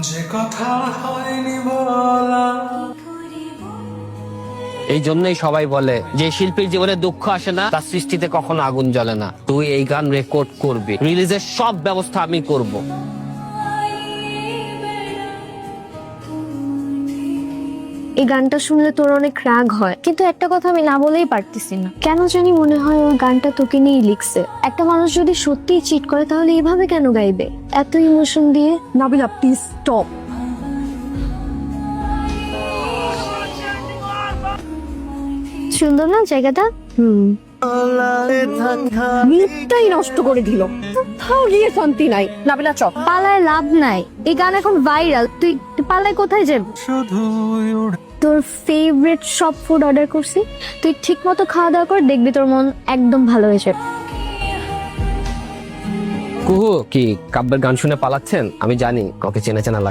যে কথা হয়নি বলা। এই জন্যই সবাই বলে যে শিল্পীর জীবনে দুঃখ আসে না, তার সৃষ্টিতে কখনো আগুন জ্বলে না। তুই এই গান রেকর্ড করবি, রিলিজের সব ব্যবস্থা আমি করব। এই গানটা শুনলে তোর অনেক রাগ হয়, কিন্তু একটা কথা আমি না বলেই পারতেছি না। কেন জানি মনে হয় ওই গানটা তোকে নিয়েই লিখছে। একটা মানুষ যদি সত্যিই চিট করে তাহলে এইভাবে কেন গাইবে, এত ইমোশন দিয়ে? Nabila please stop. সুন্দর না জায়গাটা? মুডটাই নষ্ট করে দিল, কোথাও গিয়ে শান্তি নাই। নাবিলা চপ। পালায় লাভ নাই, এই গান এখন ভাইরাল। তুই পালায় কোথায় যাবি? তোর ফেভারিট সব ফুড অর্ডার করছি, তুই ঠিক মতো খাওয়া দাওয়া কর, দেখবি তোর মন একদম ভালো হয়ে যাবে। কুহু কি কাব্যের গান শুনে পালাচ্ছেন? আমি জানি ওকে চেনা চেনা লাগছে।